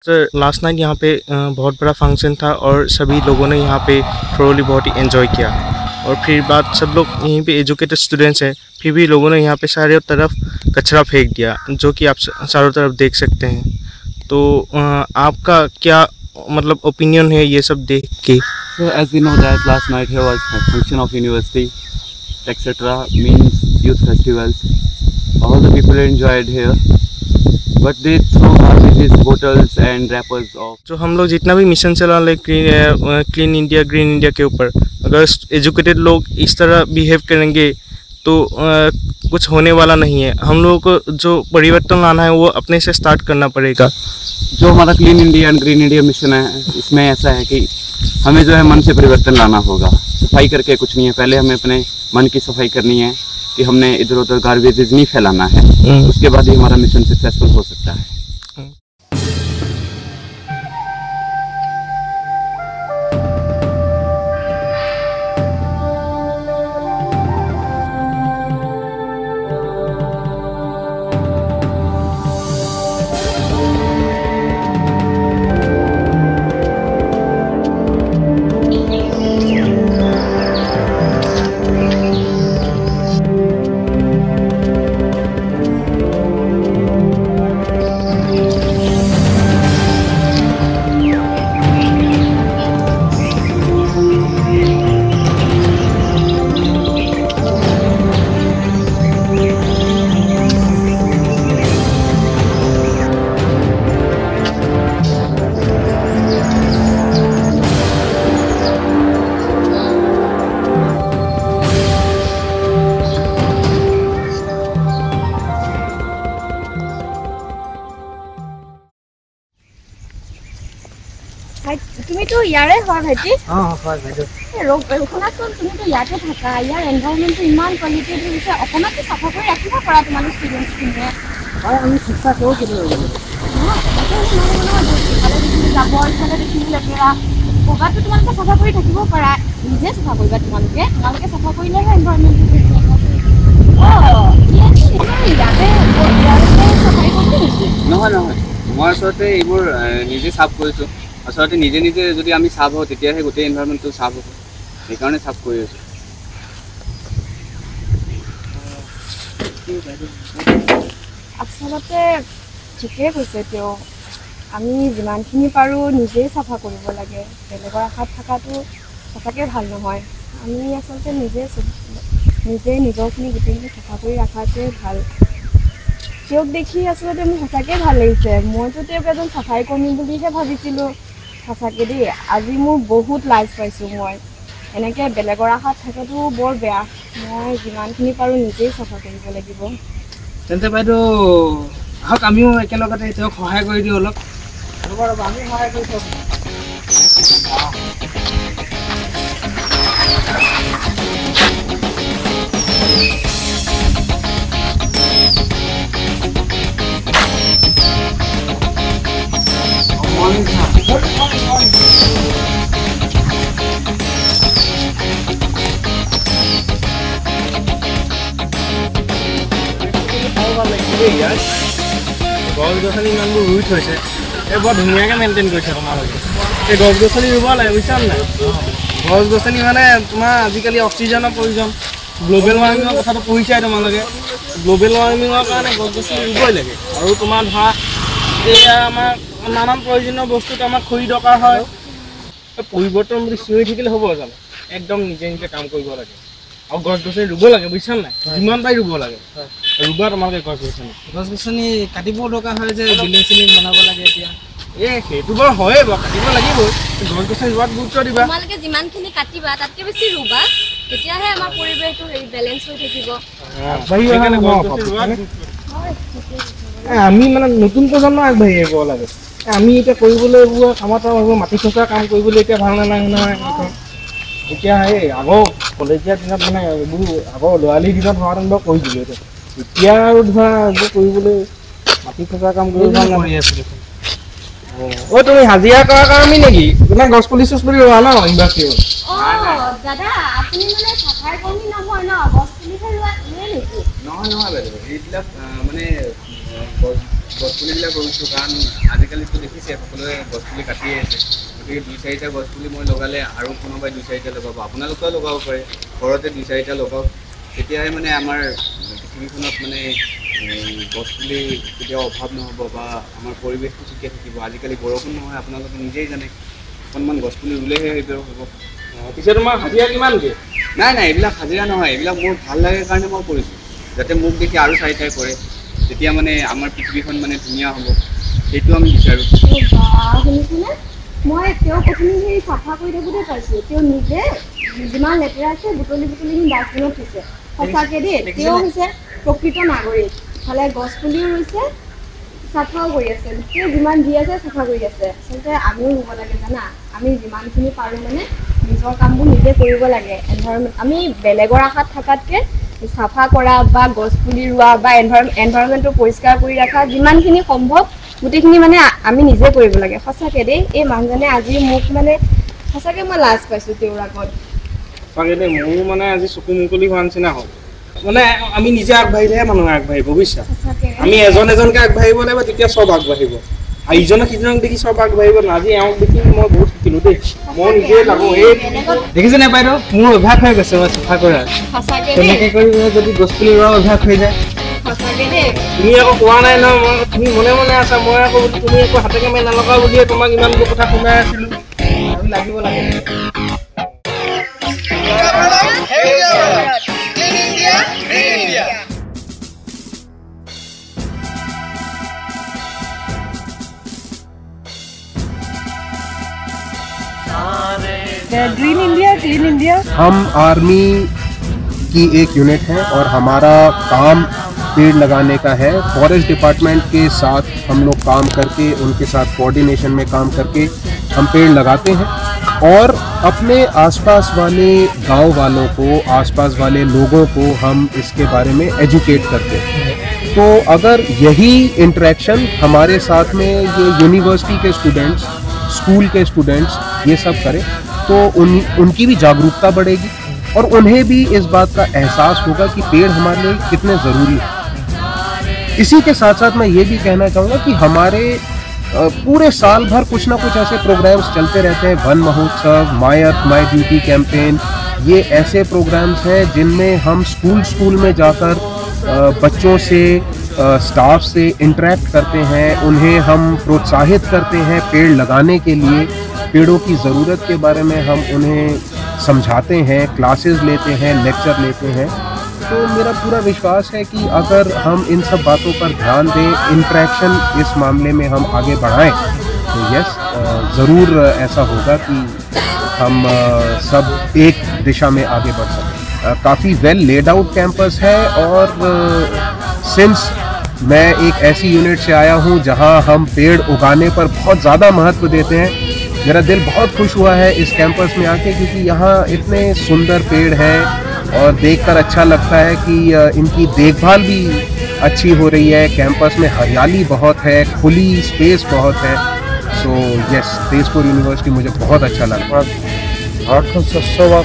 Sir last night यहाँ पे बहुत बड़ा फंक्शन था और सभी लोगों ने यहाँ पे थोरोली बहुत ही एंजॉय किया। और फिर बात सब लोग यहीं पे एजुकेटेड स्टूडेंट्स हैं, फिर भी लोगों ने यहाँ पे चारों तरफ कचरा फेंक दिया, जो कि आप चारों तरफ देख सकते हैं। तो आपका क्या मतलब ओपिनियन है ये सब देख के? So as we know that last night here was a function of university, etc. means youth festivals. All the people enjoyed here, but they threw garbages, bottles and wrappers of. जो हम लोग जितना भी mission चला रहे clean India green India के ऊपर, अगर educated लोग इस तरह बिहेव करेंगे तो कुछ होने वाला नहीं है। हम लोगों को जो परिवर्तन लाना है वो अपने से स्टार्ट करना पड़ेगा। जो हमारा clean India and green India mission है, इसमें ऐसा है कि हमें जो है मन से परिवर्तन लाना होगा। सफाई करके कुछ नहीं है, पहले हमें अपने मन की सफाई करनी है कि हमने इधर उधर गार्बेजेस नहीं फैलाना है, उसके बाद ही हमारा मिशन सक्सेसफुल हो सकता है। তুমি তো ইয়াৰে হয় ভাইটি? হয় বাইদেউ। শুনাচোন, তুমি তো ইয়াতে থাকা, ইয়াৰ এনভাইৰনমেণ্টটো ইমান কোৱালিটি দিছে, অকণমানতো চাফা কৰি ৰাখিব পাৰা তোমালোক ষ্টুডেণ্টছখিনিয়ে। হয়, আমি চেষ্টা কৰোঁ কেতিয়াবা। জাবৰ ইফালে দেখিব লেতেৰা, পকাটো তোমালোকে চাফা কৰি থাকিব পাৰা, নিজে চাফা কৰিবা। তোমালোকে চাফা কৰিলেহে এনভাইৰনমেণ্টটো ইয়াতে চাফাই কৰিছে নেকি? নহয় নহয়, মই আচলতে এইবোৰ নিজে চাফ কৰিছোঁ। আচলতে নিজে নিজে যদি আমি চাফ হওঁ তেতিয়াহে গোটেই এনভাইৰনমেণ্টটো চাফ হ'ব, সেইকাৰণে চাফ কৰি আছোঁ। আচলতে ঠিকেই কৈছে তেওঁ, আমি যিমানখিনি পাৰোঁ নিজেই চাফা কৰিব লাগে। বেলেগৰ আশাত থকাটো সঁচাকৈ ভাল নহয়। আমি আচলতে নিজে নিজৰখিনি গোটেইখিনি চাফা কৰি ৰখাটোৱে ভাল। তেওঁক দেখি আচলতে মোৰ সঁচাকৈ ভাল লাগিছে। মইতো তেওঁক এজন চাফাই কৰ্মী বুলিহে ভাবিছিলোঁ। সঁচাকৈ দেই, আজি মোৰ বহুত লাজ পাইছোঁ। মই এনেকৈ বেলেগৰ আশাত থকাটো বৰ বেয়া। মই যিমানখিনি পাৰোঁ নিজেই চাফা কৰিব লাগিব। তেন্তে বাইদেউ আহক, আমিও একেলগতে তেওঁক সহায় কৰি দিওঁ অলপ। আমি সহায় কৰি দিওঁ। গছ গছনি ইমানবোৰ ৰুই থৈছে, এই বৰ ধুনীয়াকৈ মেইনটেইন কৰিছে তোমালোকে। এই গছ গছনি ৰুব লাগে, বুজিছা নাই? গছ গছনি মানে তোমাৰ আজিকালি অক্সিজেনৰ প্ৰয়োজন। গ্ল'বেল ৱাৰ্মিঙৰ কথাটো পঢ়িছাই তোমালোকে। গ্ল'বেল ৱাৰ্মিঙৰ কাৰণে গছ গছনি ৰুবই লাগে। আৰু তোমাৰ ধৰা এয়া আমাৰ নানান প্ৰয়োজনীয় বস্তুত আমাক খৰি দৰকাৰ হয়। পৰিৱৰ্তন বুলি চিঞৰি থাকিলে হ'ব জানো? একদম নিজে নিজে কাম কৰিব লাগে আৰু গছ গছনি ৰুব লাগে, বুজিছা নাই? যিমান পাৰি ৰুব লাগে। ৰুবা তোমালোকে গছ গছনি কাটিব দৰকাৰ হয় যে, বিল্ডিং চিল্ডিং বনাব লাগে। এতিয়া সেইটো বাৰু হয়ে বাৰু, কাটিব লাগিবই। গছ গছনি ৰোৱাত গুৰুত্ব দিবা। তোমালোকে যিমানখিনি কাটিবা তাতকৈ বেছি ৰুবা, তেতিয়াহে আমাৰ পৰিৱেশটো বেলেঞ্চ হৈ থাকিব। আমি মানে নতুন প্ৰজন্ম আগবাঢ়ি আহিব লাগে। আমি এতিয়া কৰিবলৈ এইবোৰ কামত মাটি থকা কাম কৰিবলৈ এতিয়া ভাল নালাগে নহয়। এতিয়া এই আগৰ কলেজীয়া দিনত মানে এইবোৰ আগৰ ল'ৰালি দিনত হোৱাহেঁতেন বাৰু কৰি দিলোঁ। এতিয়া আৰু ধৰা এইবোৰ কৰিবলৈ মাটি থকা কাম কৰি ভাল কৰি আছিলোঁ। তুমি হাজিৰা কৰাৰ কাৰণে নেকি? তোমাৰ গছ পুলি চছ পুলি ৰোৱা ন ইউনিভাৰ্চিটি? দাদা আপুনি মানে চাফাই কৰ্মী নহয় ন, গছ পুলিহে ৰোৱা নেকি? নহয় নহয় বাইদেউ, এইবিলাক মানে গছপুলিবিলাক ৰুইছোঁ কাৰণ আজিকালিতো দেখিছে সকলোৱে গছপুলি কাটিয়ে আছে গতিকে 2-4টা গছপুলি মই লগালে আৰু কোনোবাই 2-4টা লগাব আপোনালোকেও লগাব পাৰে ঘৰতে 2-4টা লগাওক তেতিয়াহে মানে আমাৰ পৃথিৱীখনত মানে গছপুলি কেতিয়াও অভাৱ নহ'ব বা আমাৰ পৰিৱেশটো ঠিকে থাকিব আজিকালি বৰষুণ নহয় আপোনালোকে নিজেই জানে অকণমান গছপুলি ৰুলেহে সেইবোৰ হ'ব পিছে তোমাৰ হাজিৰা কিমান দিয়ে নাই এইবিলাক হাজিৰা নহয় এইবিলাক মোৰ ভাল লাগে কাৰণে মই কৰিছোঁ যাতে মোক দেখি আৰু 4টাই কৰে তেতিয়া মানে আমাৰ পৃথিৱীখন মানে ধুনীয়া হ'ব সেইটো আমি বিচাৰোঁ শুনিছেনে মই তেওঁ প্ৰথমে সেই চাফা কৰি থাকোঁতে পাইছোঁ তেওঁ নিজে যিমান লেতেৰা আছে বুটলি ডাষ্টবিনত থৈছে সঁচাকৈ দেই তেওঁ হৈছে প্ৰকৃত নাগৰিক ইফালে গছপুলিও ৰুইছে চাফাও কৰি আছে তেওঁ যিমান দি আছে চাফা কৰি আছে আচলতে আমিও ৰুব লাগে জানা আমি যিমানখিনি পাৰোঁ মানে নিজৰ কামবোৰ নিজে কৰিব লাগে এনভাইৰনমেণ্ট আমি বেলেগৰ আশাত থকাতকৈ চাফা কৰা বা গছপুলি ৰোৱা বা এনভাইৰনমেণ্টটো পৰিষ্কাৰ কৰি ৰখা যিমানখিনি সম্ভৱ গোটেইখিনি মানে আমি নিজে কৰিব লাগে সঁচাকৈ দেই এই মানুহজনে আজি মোক মানে সঁচাকৈ মই লাজ পাইছোঁ তেওঁৰ আগত সঁচাকৈ দেই মোৰো মানে আজি চকু মুকলি হোৱা নিচিনা হ'ল মানে আমি নিজে আগবাঢ়িলেহে মানুহে আগবাঢ়িব বুজিছা আমি এজনকৈ আগবাঢ়িব লাগিব তেতিয়া চব আগবাঢ়িব আৰু ইজনে সিজনক দেখি চব আগবাঢ়িব না আজি এওঁক দেখি মই বহুত শিকিলোঁ দেই মই নিজে লাগোঁ এই দেখিছেনে বাইদেউ মোৰ অভ্যাস হৈ গৈছে মই চাফা কৰা তেনেকৈ কৰি যদি গছপুলি ৰোৱা অভ্যাস হৈ যায় তুমি আকৌ কোৱা নাই নহয় মই তুমি মনে মনে আছা মই আকৌ তুমি একো হাতে কামে নলগা বুলিয়ে তোমাক ইমানবোৰ কথা শুনাই আছিলোঁ আৰু লাগিব লাগে ग्रीन इंडिया हम आर्मी की एक यूनिट है और हमारा काम पेड़ लगाने का है फॉरेस्ट डिपार्टमेंट के साथ हम लोग काम करके उनके साथ कोऑर्डिनेशन में काम करके हम पेड़ लगाते हैं और अपने आसपास वाले गांव वालों को आसपास वाले लोगों को हम इसके बारे में एजुकेट करते हैं तो अगर यही इंटरेक्शन हमारे साथ में ये यूनिवर्सिटी के स्टूडेंट्स स्कूल के स्टूडेंट्स ये सब करें तो उनकी भी जागरूकता बढ़ेगी और उन्हें भी इस बात का एहसास होगा कि पेड़ हमारे लिए कितने ज़रूरी है इसी के साथ साथ मैं ये भी कहना चाहूँगा कि हमारे पूरे साल भर कुछ ना कुछ ऐसे प्रोग्राम्स चलते रहते हैं वन महोत्सव माई अर्थ माई ड्यूटी कैंपेन ये ऐसे प्रोग्राम्स हैं जिनमें हम स्कूल में जाकर बच्चों से स्टाफ से इंटरेक्ट करते हैं उन्हें हम प्रोत्साहित करते हैं पेड़ लगाने के लिए पेड़ों की ज़रूरत के बारे में हम उन्हें समझाते हैं क्लासेस लेते हैं लेक्चर लेते हैं तो मेरा पूरा विश्वास है कि अगर हम इन सब बातों पर ध्यान दें इंटरेक्शन इस मामले में हम आगे बढ़ाएं तो यस ज़रूर ऐसा होगा कि हम सब एक दिशा में आगे बढ़ सकें काफ़ी वेल लेड आउट कैंपस है और सिंस मैं एक ऐसी यूनिट से आया हूँ जहाँ हम पेड़ उगाने पर बहुत ज़्यादा महत्व देते हैं मेरा दिल बहुत खुश हुआ है इस कैंपस में आके क्योंकि यहाँ इतने सुंदर पेड़ हैं और देखकर अच्छा लगता है कि इनकी देखभाल भी अच्छी हो रही है कैंपस में हरियाली बहुत है खुली स्पेस बहुत है सो यस तेजपुर यूनिवर्सिटी मुझे बहुत अच्छा लगा ভাৰতখন স্বচ্ছ বা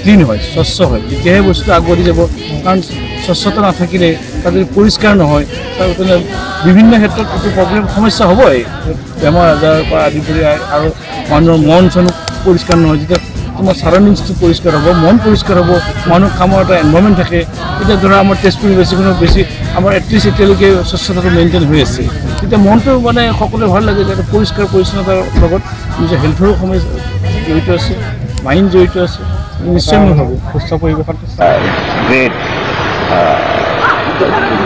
ক্লিন হয় স্বচ্ছ হয় তেতিয়াহে বস্তু আগবাঢ়ি যাব কাৰণ স্বচ্ছতা নাথাকিলে তাত যদি পৰিষ্কাৰ নহয় তাৰ বিভিন্ন ক্ষেত্ৰত এইটো প্ৰব্লেম সমস্যা হ'বই বেমাৰ আজাৰৰ পৰা আদি কৰি আৰু মানুহৰ মন চন পৰিষ্কাৰ নহয় যেতিয়া তোমাৰ সাৰাউণ্ডিংছটো পৰিষ্কাৰ হ'ব মন পৰিষ্কাৰ হ'ব মানুহ কামৰ এটা এনভাইৰনমেণ্ট থাকে এতিয়া ধৰা আমাৰ তেজপুৰ ইউনিভাৰ্চিটিখনত বেছি আমাৰ এটলিষ্ট এতিয়ালৈকে স্বচ্ছতাটো মেইনটেইন হৈ আছে তেতিয়া মনটো মানে সকলোৱে ভাল লাগে যে পৰিষ্কাৰ পৰিচ্ছন্নতাৰ লগত নিজৰ হেল্থৰো সমস্যা জড়িত আছে মাইণ্ড জড়িত আছে নিশ্চয় মই ভাবোঁ সুস্থ পৰিৱেশত great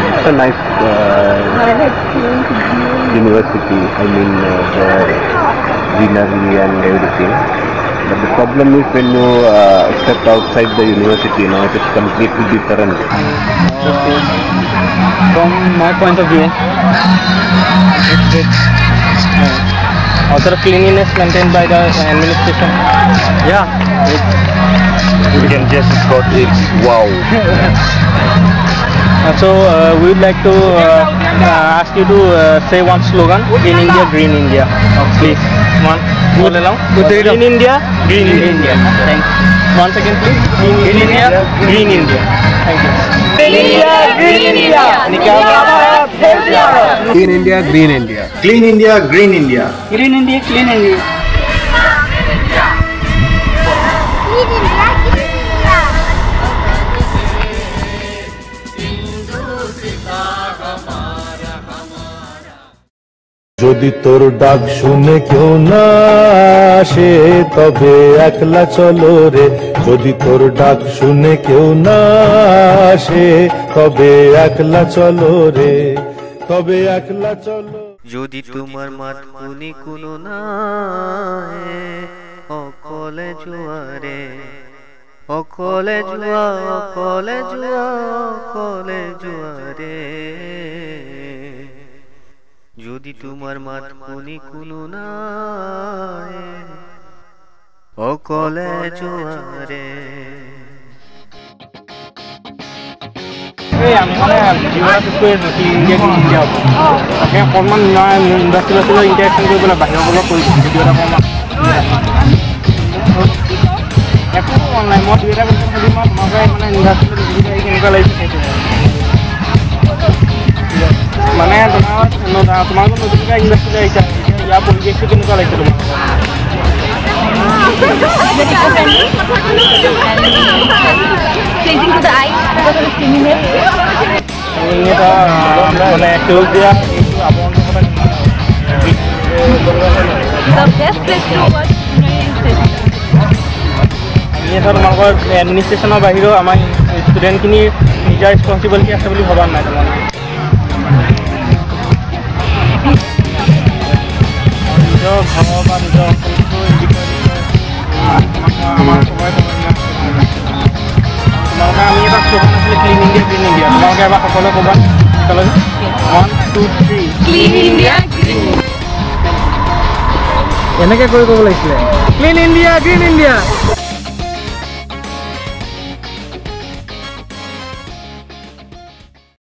It's a nice university, I mean greenery and everything. But the problem is when you step outside the university, now it is completely different. From my point of view, it's also the cleanliness maintained by the administration. Yeah, We can just spot it. Wow. So we would like to ask you to say one slogan: Clean India, Green India. Please, one. All along. Clean India, Green India. Thank you. Once again, please. Clean India, Green India. Thank you. Clean India, Green India. Clean India, Green India. Clean India, Green India. Green India, Clean India. যদি তোর ডাক শুনে কেউ না আসে তবে একলা চলো রে যদি তোর ডাক শুনে কেউ না আসে তবে একলা চলো রে তবে একলা চলো যদি তোমার মাত শুনি কোনো না অকলে জুয়ারে অকলে জুয়া অকলে জুয়া অকলে জুয়ারে যদি তোমার মাত শুনি কোনো না অকলে জুয়ারে আমি মানে জীবনত কৈ আছো কি ইণ্ডিয়া কি ইণ্ডিয়া হ'ব তাকে অকণমান ইণ্ডাষ্ট্ৰিয়েল ইণ্টাৰেকশ্যন কৰি পেলাই বাহিৰৰ পৰা কৰিছোঁ ভিডিঅ' এটা অকণমান একো অনলাইন মই দুই এটা বস্তু সুধিম আৰু তোমালোকে মানে ইণ্ডাষ্ট্ৰিয়েল সুবিধা কেনেকুৱা লাগিছে সেইটো মানে তোমালোকৰ নতুনকৈ ইণ্ডাষ্ট্ৰিলৈ আহিছা ইয়াৰ পৰিৱেশটো কেনেকুৱা লাগিছে Pleasing to the eye because of the cleanliness. মানে সেউজীয়া The best place to work আমি তোমালোকৰ এডমিনিষ্ট্ৰেশ্যনৰ বাহিৰেও আমাৰ ষ্টুডেণ্টখিনিৰ নিজৰ ৰেছপনচিবিলিটি আছে বুলি ভবা নাই তোমালোকে নিজৰ ঘৰৰ বা নিজৰ অঞ্চলটো আমাৰ সবাই তোমালোকে আমি এটা শ্লোগান আছিলে ক্লিন ইণ্ডিয়া গ্ৰীণ ইণ্ডিয়া তোমালোকে এবাৰ সকলোৱে ক'বা একেলগে 1 2 3 Clean India, Green India. এনেকৈ কৰি ক'ব লাগিছিলে ক্লিন ইণ্ডিয়া গ্ৰীণ ইণ্ডিয়া